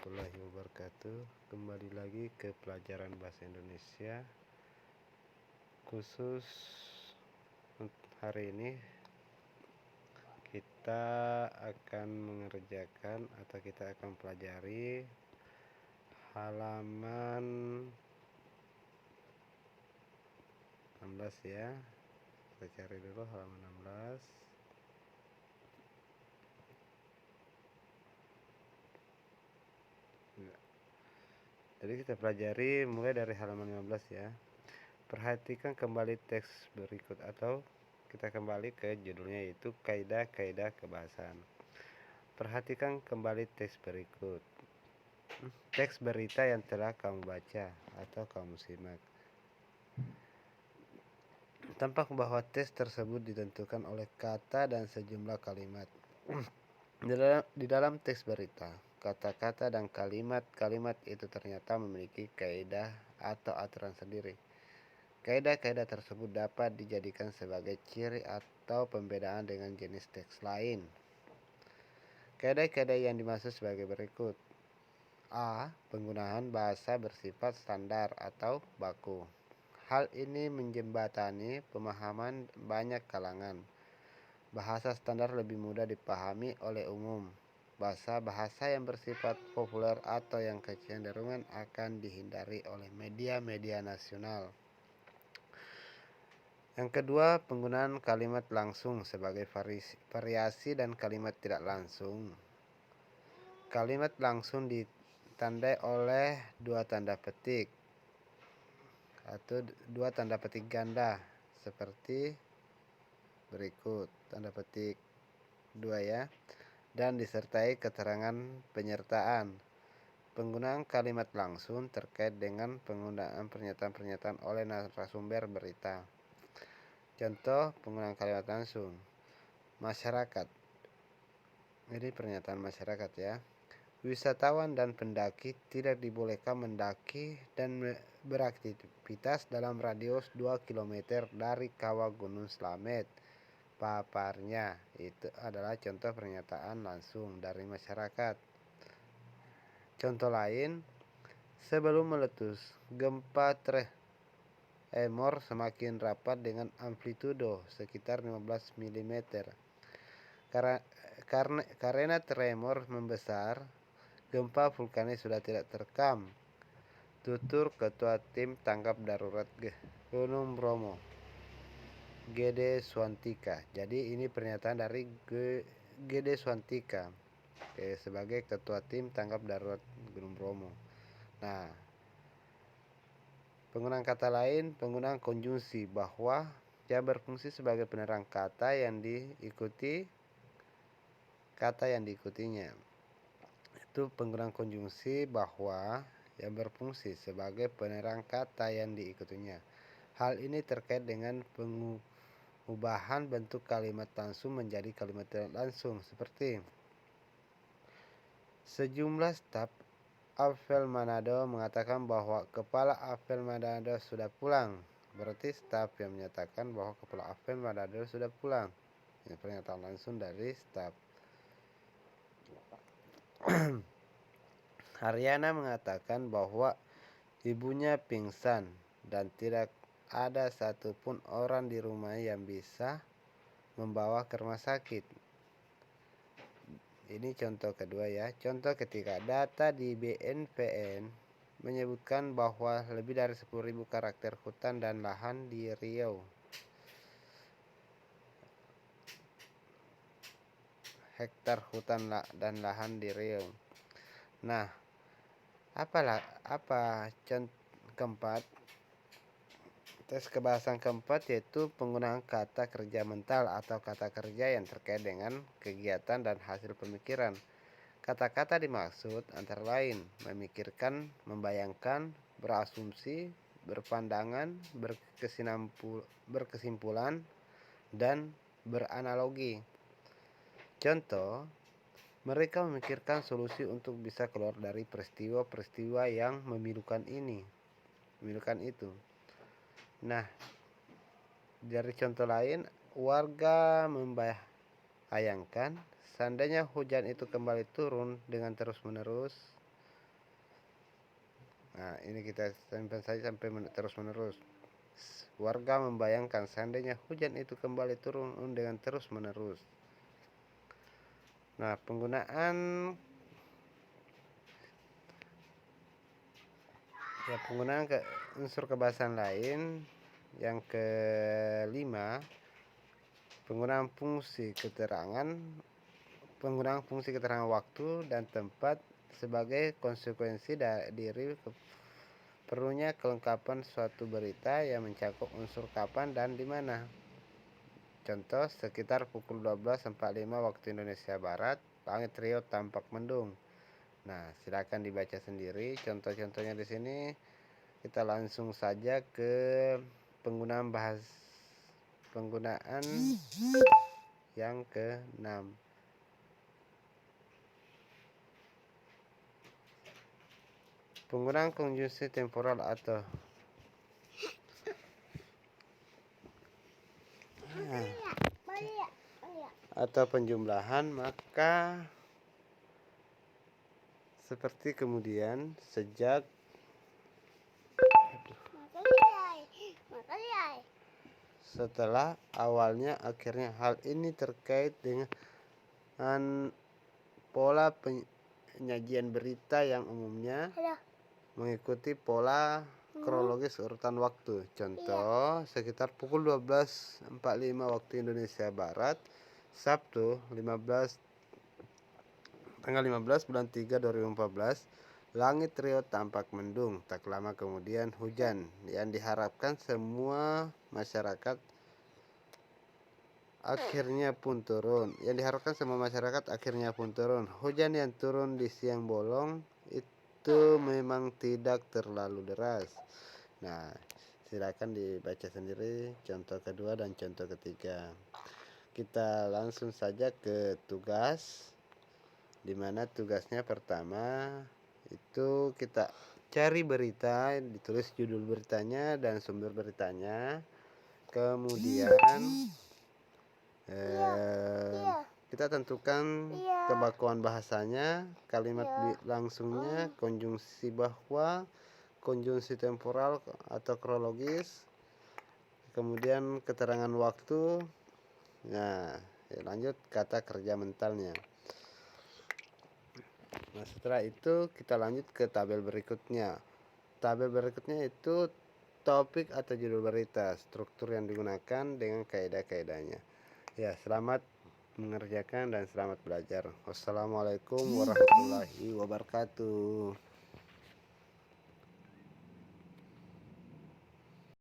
warahmatullahi wabarakatuh. Kembali lagi ke pelajaran bahasa Indonesia. Khusus untuk hari ini kita akan mengerjakan atau kita akan pelajari halaman 16 ya. Kita cari dulu halaman 16. Jadi kita pelajari mulai dari halaman 15 ya. Perhatikan kembali teks berikut, atau kita kembali ke judulnya, yaitu kaidah-kaidah kebahasaan. Perhatikan kembali teks berikut. Teks berita yang telah kamu baca atau kamu simak. Tampak bahwa teks tersebut ditentukan oleh kata dan sejumlah kalimat. Di dalam teks berita, kata-kata dan kalimat-kalimat itu ternyata memiliki kaidah atau aturan sendiri. Kaidah-kaidah tersebut dapat dijadikan sebagai ciri atau pembedaan dengan jenis teks lain. Kaidah-kaidah yang dimaksud sebagai berikut. A. Penggunaan bahasa bersifat standar atau baku. Hal ini menjembatani pemahaman banyak kalangan. Bahasa standar lebih mudah dipahami oleh umum. Bahasa-bahasa yang bersifat populer atau yang kecenderungan akan dihindari oleh media-media nasional. Yang kedua, penggunaan kalimat langsung sebagai variasi dan kalimat tidak langsung. Kalimat langsung ditandai oleh dua tanda petik atau dua tanda petik ganda seperti berikut. Tanda petik 2 ya, dan disertai keterangan penyertaan. Penggunaan kalimat langsung terkait dengan penggunaan pernyataan-pernyataan oleh narasumber berita. Contoh penggunaan kalimat langsung. Masyarakat. Ini pernyataan masyarakat ya. Wisatawan dan pendaki tidak dibolehkan mendaki dan beraktivitas dalam radius 2 km dari kawah Gunung Slamet. Paparnya. Itu adalah contoh pernyataan langsung dari masyarakat. Contoh lain, sebelum meletus, gempa tremor semakin rapat dengan amplitudo sekitar 15 mm. Karena tremor membesar, gempa vulkanis sudah tidak terekam. Tutur Ketua Tim Tanggap Darurat Gunung Bromo, Gede Swantika. Jadi ini pernyataan dari Gede Swantika sebagai Ketua Tim Tanggap Darurat Gunung Bromo. Nah, penggunaan kata lain, penggunaan konjungsi bahwa yang berfungsi sebagai penerang kata yang diikuti kata yang diikutinya. Itu penggunaan konjungsi bahwa yang berfungsi sebagai penerang kata yang diikutinya. Hal ini terkait dengan pengubahan bentuk kalimat langsung menjadi kalimat tidak langsung, seperti sejumlah staf Apel Manado mengatakan bahwa kepala Apel Manado sudah pulang. Berarti staf yang menyatakan bahwa kepala Apel Manado sudah pulang. Ini pernyataan langsung dari staf. Haryana mengatakan bahwa ibunya pingsan dan tidak ada satupun orang di rumah yang bisa membawa ke rumah sakit. Ini contoh kedua ya. Contoh ketiga, data di BNPN menyebutkan bahwa lebih dari 10.000 karakter hutan dan lahan di Riau. Hektar hutan dan lahan di Riau. Nah, keempat, tes kebahasaan keempat yaitu penggunaan kata kerja mental atau kata kerja yang terkait dengan kegiatan dan hasil pemikiran. Kata-kata dimaksud antara lain memikirkan, membayangkan, berasumsi, berpandangan, berkesimpulan, dan beranalogi. Contoh, mereka memikirkan solusi untuk bisa keluar dari peristiwa-peristiwa yang memilukan itu. Nah, dari contoh lain, warga membayangkan seandainya hujan itu kembali turun dengan terus-menerus, Nah, ini kita simpan saja sampai terus menerus. Warga membayangkan seandainya hujan itu kembali turun dengan terus menerus. Nah, penggunaan unsur kebahasan lain yang kelima, penggunaan fungsi keterangan waktu dan tempat sebagai konsekuensi dari perlunya kelengkapan suatu berita yang mencakup unsur kapan dan di mana. Contoh, sekitar pukul 12.45 waktu Indonesia Barat, langit Riau tampak mendung. Nah, silakan dibaca sendiri contoh-contohnya di sini. Kita langsung saja ke penggunaan yang ke-6. Penggunaan konjungsi temporal atau penjumlahan, maka seperti kemudian, sejak setelah, awalnya, akhirnya. Hal ini terkait dengan pola penyajian berita yang umumnya mengikuti pola kronologis urutan waktu. Contoh, sekitar pukul 12.45 waktu Indonesia Barat, Sabtu tanggal 15 bulan 3 2014, langit Riau tampak mendung. Tak lama kemudian hujan yang diharapkan semua masyarakat akhirnya pun turun. Hujan yang turun di siang bolong itu memang tidak terlalu deras. Nah, silakan dibaca sendiri contoh kedua dan contoh ketiga. Kita langsung saja ke tugas, dimana tugasnya pertama itu kita cari berita, ditulis judul beritanya dan sumber beritanya. Kemudian kita tentukan kebakuan bahasanya, kalimat langsungnya, konjungsi bahwa, konjungsi temporal atau kronologis, kemudian keterangan waktu. Nah, lanjut kata kerja mentalnya. Nah, setelah itu kita lanjut ke tabel berikutnya. Tabel berikutnya itu topik atau judul berita, struktur yang digunakan dengan kaidah-kaidahnya. Ya, selamat mengerjakan dan selamat belajar. Wassalamualaikum warahmatullahi wabarakatuh.